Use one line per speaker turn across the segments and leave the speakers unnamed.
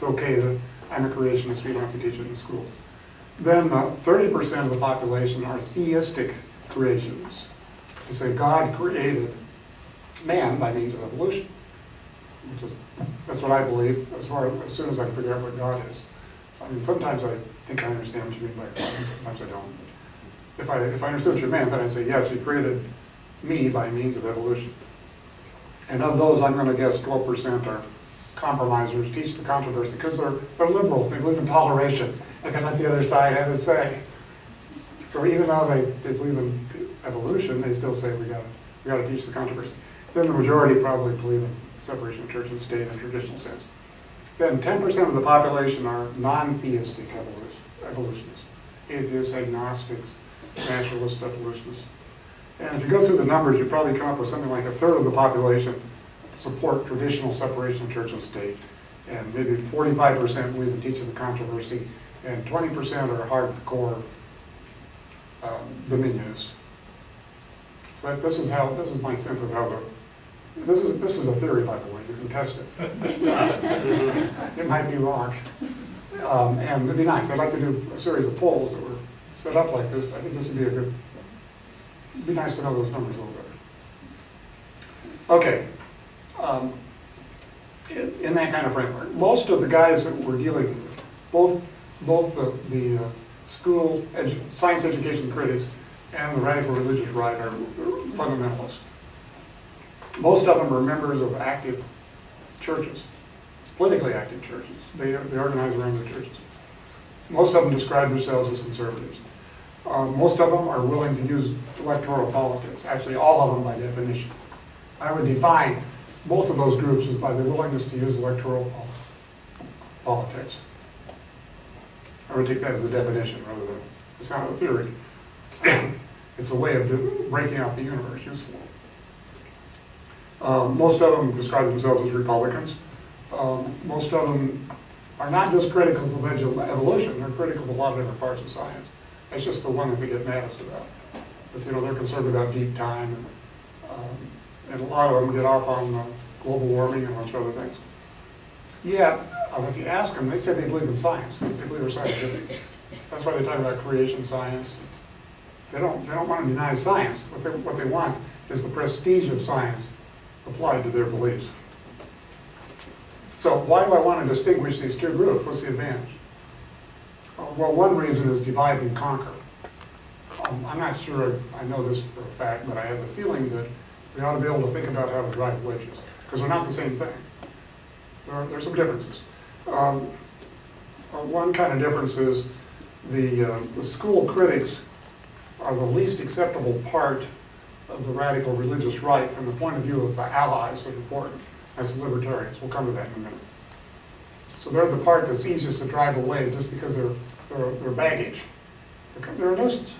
It's okay that I'm a creationist, we don't have to teach it in school. Then 30% of the population are theistic creationists. They say God created man by means of evolution. That's what I believe, as soon as I can figure out what God is. I mean, sometimes I think I understand what you mean by God, and sometimes I don't. If I understood what you meant, then I'd say, yes, he created me by means of evolution. And of those, I'm going to guess 12% are compromisers, teach the controversy, because they're liberals, they believe in toleration. They can let the other side have a say. So even though they believe in evolution, they still say we got to teach the controversy. Then the majority probably believe in separation of church and state in a traditional sense. Then 10% of the population are non-theistic evolutionists. Atheists, agnostics, naturalist evolutionists. And if you go through the numbers, you probably come up with something like a third of the population support traditional separation of church and state. And maybe 45% believe in teaching the controversy, and 20% are hardcore dominionists. So this is my sense of how this is a theory, by the way, you can test it. It might be wrong. And it'd be nice. I'd like to do a series of polls that were set up like this. I think this would be it'd be nice to know those numbers a little better. Okay. In that kind of framework, most of the guys that we're dealing with, both the school science education critics and the radical religious right are fundamentalists. Most of them are members of active churches, politically active churches. They organize around the churches. Most of them describe themselves as conservatives. Most of them are willing to use electoral politics, actually all of them by definition. I would define both of those groups as by their willingness to use electoral politics. I would take that as a definition rather than, it's not a theory. It's a way of breaking out the universe usefully. Most of them describe themselves as Republicans. Most of them are not just critical of evolution, they're critical of a lot of different parts of science. It's just the one that they get maddest about. But they're concerned about deep time, and a lot of them get off on global warming and a bunch of other things. Yet, if you ask them, they say they believe in science. They believe they're scientific. That's why they talk about creation science. They don't want to deny science. What they want is the prestige of science applied to their beliefs. So why do I want to distinguish these two groups? What's the advantage? Well, one reason is divide and conquer. I'm not sure I know this for a fact, but I have the feeling that we ought to be able to think about how to drive wedges, because they're not the same thing. There's some differences. One kind of difference is the school critics are the least acceptable part of the radical religious right from the point of view of the allies that are important, as the libertarians. We'll come to that in a minute. So they're the part that's easiest to drive away just because they're baggage. They're a nuisance.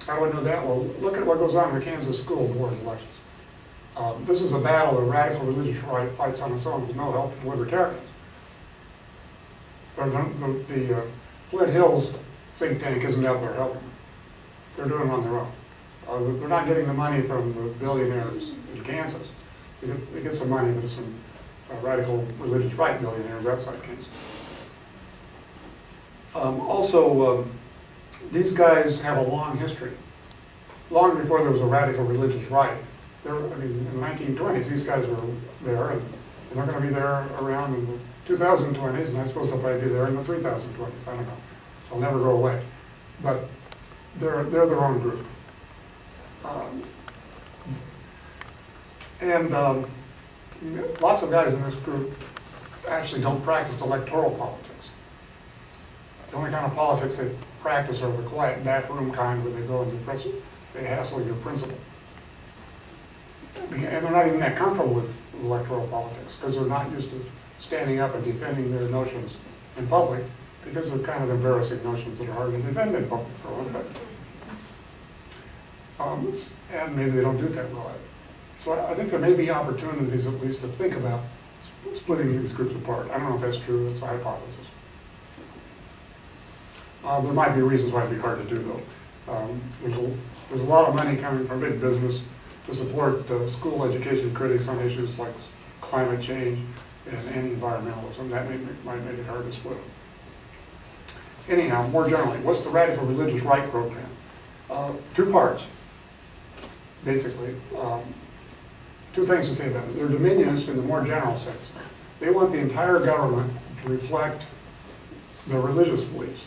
How do I know that? Well, look at what goes on in the Kansas school board elections. This is a battle the radical religious right fights on its own with no help from libertarians. The Flint Hills think tank isn't out there helping them. They're doing it on their own. They're not getting the money from the billionaires in Kansas. They get some money, but it's from radical religious right billionaires outside Kansas. Also, these guys have a long history. Long before there was a radical religious right. In the 1920s, these guys were there, and they're going to be there around in the 2020s, and I suppose they'll probably be there in the 3020s. I don't know. They'll never go away. But they're their own group. Lots of guys in this group actually don't practice electoral politics. The only kind of politics they practice are the quiet backroom kind where they go and they hassle your principal. And they're not even that comfortable with electoral politics because they're not used to standing up and defending their notions in public, because they're kind of embarrassing notions that are hard to defend in public for one thing. And maybe they don't do that well. So I think there may be opportunities at least to think about splitting these groups apart. I don't know if that's true, that's a hypothesis. There might be reasons why it'd be hard to do though. There's a lot of money coming from big business to support school education critics on issues like climate change, and anti-environmentalism. That might make it hard to split them. Anyhow, more generally, what's the radical religious right program? 2 parts, basically. 2 things to say about it. They're dominionist in the more general sense. They want the entire government to reflect their religious beliefs.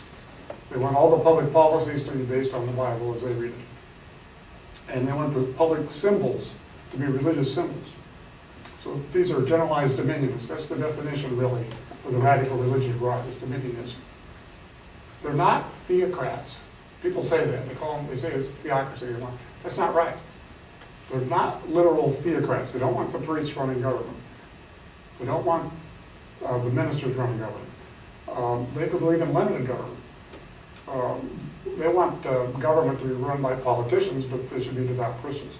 They want all the public policies to be based on the Bible as they read it. And they want the public symbols to be religious symbols. So these are generalized dominionists. That's the definition, really, of the radical religious right, is dominionism. They're not theocrats. People say that. They say it's theocracy. That's not right. They're not literal theocrats. They don't want the priests running government. They don't want the ministers running government. They believe in limited government. They want government to be run by politicians, but they should be devout Christians.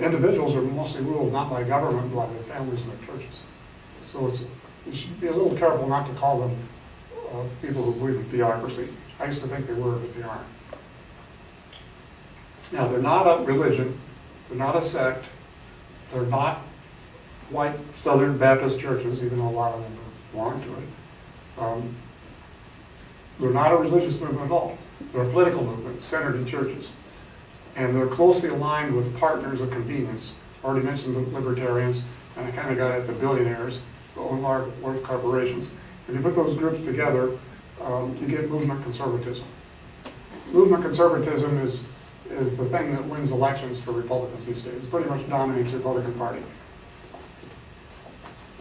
Individuals are mostly ruled not by government, but by their families and their churches. So you should be a little careful not to call them people who believe in theocracy. I used to think they were, but they aren't. Now, they're not a religion. They're not a sect. They're not white Southern Baptist churches, even though a lot of them belong to it. They're not a religious movement at all. They're a political movement centered in churches. And they're closely aligned with partners of convenience. I already mentioned the libertarians, and I kind of got at the billionaires, the own large corporations. If you put those groups together, you get movement conservatism. Movement conservatism is the thing that wins elections for Republicans these days. It pretty much dominates the Republican Party.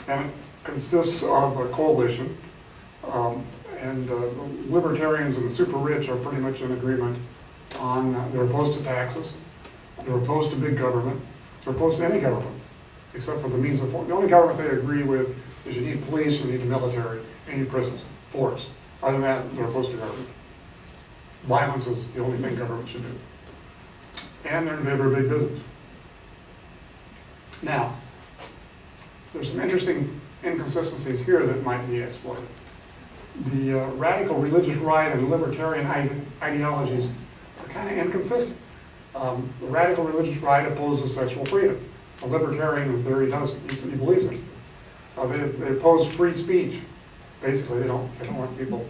And it consists of a coalition, and the libertarians and the super rich are pretty much in agreement on, they're opposed to taxes, they're opposed to big government, they're opposed to any government, except for the means of force. The only government they agree with is you need police, you need the military, you need prisons, force. Other than that, they're opposed to government. Violence is the only thing government should do. And they're in favor of big business. Now, there's some interesting inconsistencies here that might be exploited. The radical religious right and libertarian ideologies are kind of inconsistent. The radical religious right opposes sexual freedom. A libertarian, in theory, doesn't. He believes in it. They oppose free speech. Basically, they don't want people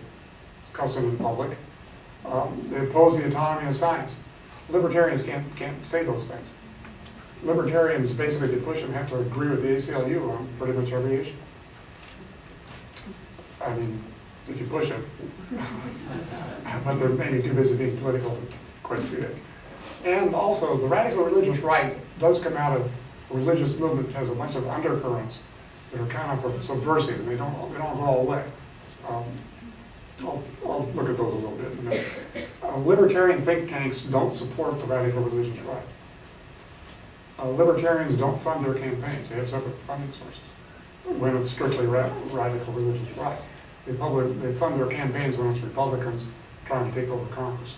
cussing in public. They oppose the autonomy of science. Libertarians can't say those things. Libertarians, basically, they push and have to agree with the ACLU on pretty much every issue. I mean, if you push it. But they're maybe too busy being political to quite see it. And also, the radical religious right does come out of a religious movement that has a bunch of undercurrents that are kind of subversive, and they don't go all the way. I'll look at those a little bit in a minute. Libertarian think tanks don't support the radical religious right. Libertarians don't fund their campaigns. They have separate funding sources when it's strictly radical religious right. They fund their campaigns when it's Republicans trying to take over Congress.